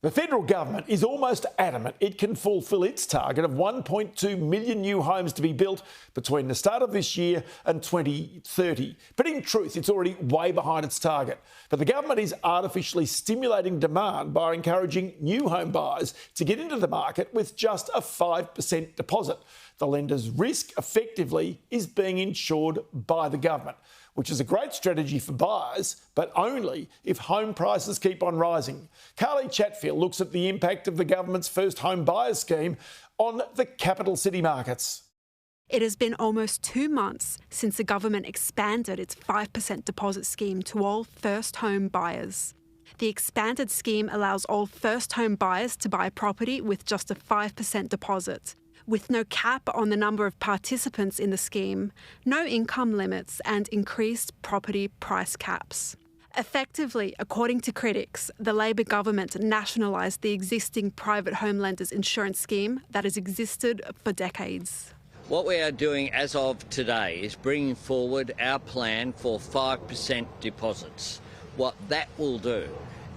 The federal government is almost adamant it can fulfil its target of 1.2 million new homes to be built between the start of this year and 2030. But in truth, it's already way behind its target. But the government is artificially stimulating demand by encouraging new home buyers to get into the market with just a 5% deposit. The lender's risk effectively is being insured by the government, which is a great strategy for buyers, but only if home prices keep on rising. Carly Chatfield looks at the impact of the government's first home buyers scheme on the capital city markets. It has been almost 2 months since the government expanded its 5% deposit scheme to all first home buyers. The expanded scheme allows all first home buyers to buy property with just a 5% deposit, with no cap on the number of participants in the scheme, no income limits and increased property price caps. Effectively, according to critics, the Labor government nationalised the existing private home lenders insurance scheme that has existed for decades. What we are doing as of today is bringing forward our plan for 5% deposits. What that will do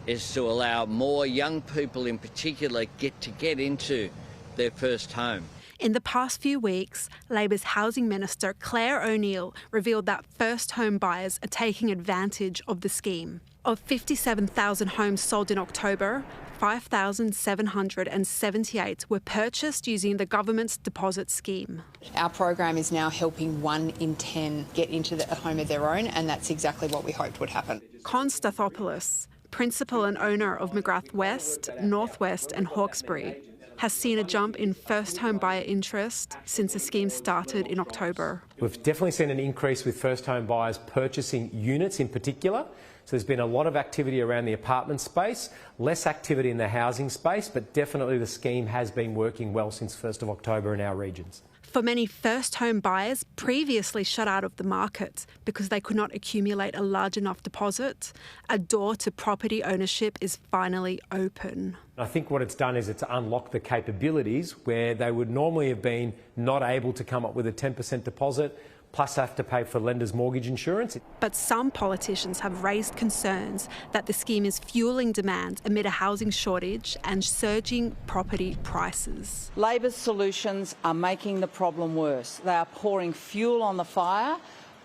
is to allow more young people in particular to get into their first home. In the past few weeks, Labor's Housing Minister Claire O'Neill revealed that first home buyers are taking advantage of the scheme. Of 57,000 homes sold in October, 5,778 were purchased using the government's deposit scheme. Our program is now helping 1 in 10 get into a home of their own, and that's exactly what we hoped would happen. Con Stathopoulos, principal and owner of McGrath West, Northwest and Hawkesbury, has seen a jump in first home buyer interest since the scheme started in October. We've definitely seen an increase with first home buyers purchasing units in particular. So there's been a lot of activity around the apartment space, less activity in the housing space, but definitely the scheme has been working well since 1st of October in our regions. For many first home buyers previously shut out of the market because they could not accumulate a large enough deposit, a door to property ownership is finally open. I think what it's done is it's unlocked the capabilities where they would normally have been not able to come up with a 10% deposit, plus have to pay for lender's mortgage insurance. But some politicians have raised concerns that the scheme is fuelling demand amid a housing shortage and surging property prices. Labor's solutions are making the problem worse. They are pouring fuel on the fire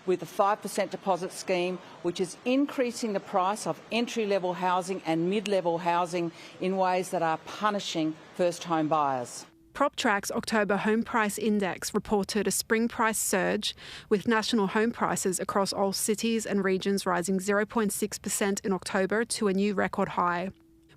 with the 5% deposit scheme, which is increasing the price of entry-level housing and mid-level housing in ways that are punishing first home buyers. PropTrack's October Home Price Index reported a spring price surge, with national home prices across all cities and regions rising 0.6% in October to a new record high,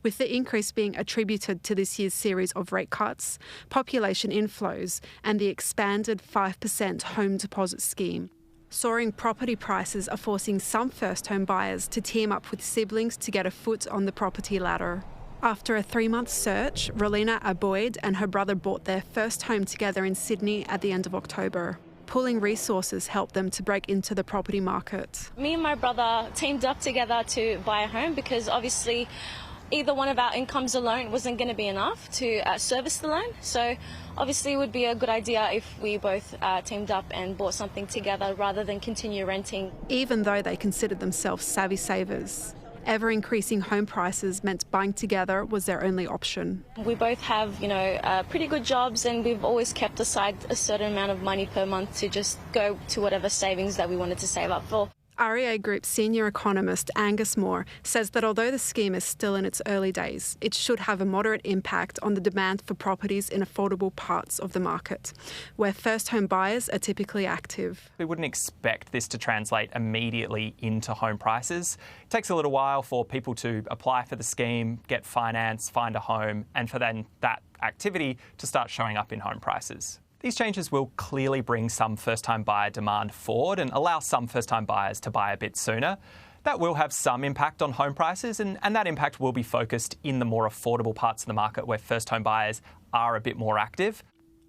with the increase being attributed to this year's series of rate cuts, population inflows and the expanded 5% home deposit scheme. Soaring property prices are forcing some first home buyers to team up with siblings to get a foot on the property ladder. After a 3-month search, Rolina Aboyd and her brother bought their first home together in Sydney at the end of October. Pooling resources helped them to break into the property market. Me and my brother teamed up together to buy a home because obviously either one of our incomes alone wasn't going to be enough to service the loan. So obviously it would be a good idea if we both teamed up and bought something together rather than continue renting. Even though they considered themselves savvy savers, ever-increasing home prices meant buying together was their only option. We both have, pretty good jobs, and we've always kept aside a certain amount of money per month to just go to whatever savings that we wanted to save up for. REA Group senior economist Angus says that although the scheme is still in its early days, it should have a moderate impact on the demand for properties in affordable parts of the market, where first home buyers are typically active. We wouldn't expect this to translate immediately into home prices. It takes a little while for people to apply for the scheme, get finance, find a home, and for then that activity to start showing up in home prices. These changes will clearly bring some first-time buyer demand forward and allow some first-time buyers to buy a bit sooner. That will have some impact on home prices, and that impact will be focused in the more affordable parts of the market where first-home buyers are a bit more active.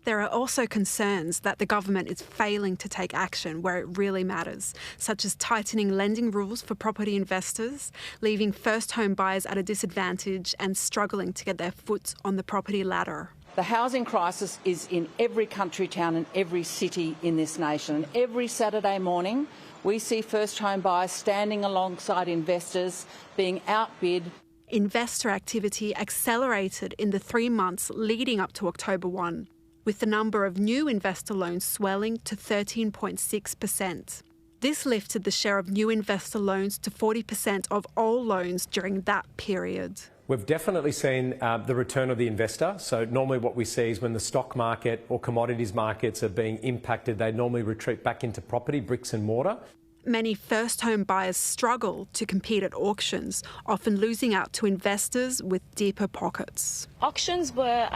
There are also concerns that the government is failing to take action where it really matters, such as tightening lending rules for property investors, leaving first-home buyers at a disadvantage and struggling to get their foot on the property ladder. The housing crisis is in every country town and every city in this nation. And every Saturday morning, we see first home buyers standing alongside investors being outbid. Investor activity accelerated in the 3 months leading up to October 1, with the number of new investor loans swelling to 13.6%. This lifted the share of new investor loans to 40% of all loans during that period. We've definitely seen the return of the investor. So normally what we see is when the stock market or commodities markets are being impacted, they normally retreat back into property, bricks and mortar. Many first home buyers struggle to compete at auctions, often losing out to investors with deeper pockets. Auctions were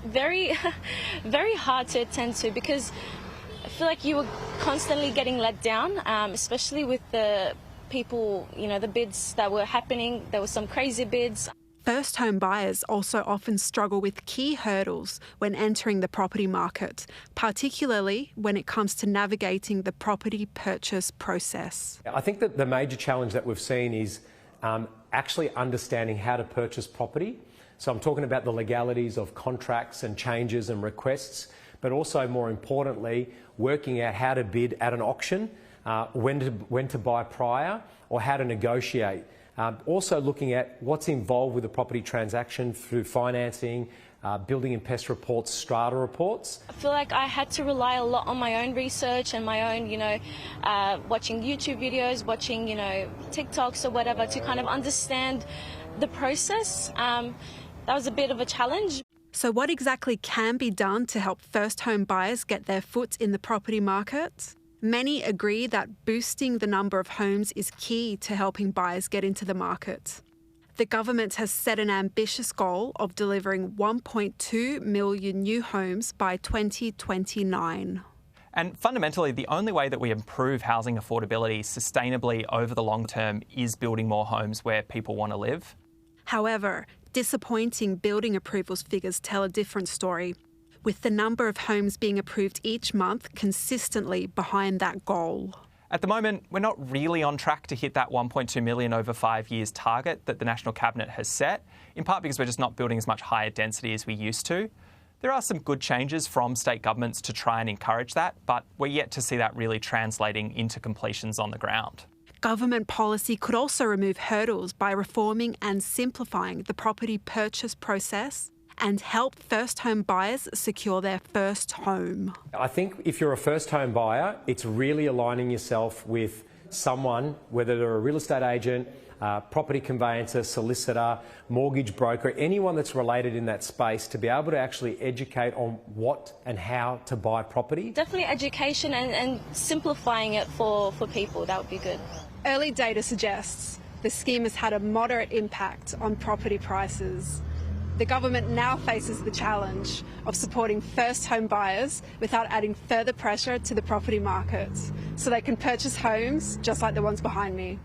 very, very hard to attend to because I feel like you were constantly getting let down, especially with the people, the bids that were happening. There were some crazy bids. First home buyers also often struggle with key hurdles when entering the property market, particularly when it comes to navigating the property purchase process. I think that the major challenge that we've seen is actually understanding how to purchase property. So I'm talking about the legalities of contracts and changes and requests, but also more importantly, working out how to bid at an auction, when to buy prior, or how to negotiate. Also looking at what's involved with a property transaction through financing, building and pest reports, strata reports. I feel like I had to rely a lot on my own research and my own, watching YouTube videos, watching, TikToks or whatever to kind of understand the process. That was a bit of a challenge. So what exactly can be done to help first home buyers get their foot in the property market? Many agree that boosting the number of homes is key to helping buyers get into the market. The government has set an ambitious goal of delivering 1.2 million new homes by 2029. And fundamentally, the only way that we improve housing affordability sustainably over the long term is building more homes where people want to live. However, disappointing building approvals figures tell a different story, with the number of homes being approved each month consistently behind that goal. At the moment, we're not really on track to hit that 1.2 million over 5 years target that the National Cabinet has set, in part because we're just not building as much higher density as we used to. There are some good changes from state governments to try and encourage that, but we're yet to see that really translating into completions on the ground. Government policy could also remove hurdles by reforming and simplifying the property purchase process and help first home buyers secure their first home. I think if you're a first home buyer, it's really aligning yourself with someone, whether they're a real estate agent, property conveyancer, solicitor, mortgage broker, anyone that's related in that space, to be able to actually educate on what and how to buy property. Definitely education and simplifying it for people, that would be good. Early data suggests the scheme has had a moderate impact on property prices. The government now faces the challenge of supporting first home buyers without adding further pressure to the property market so they can purchase homes just like the ones behind me.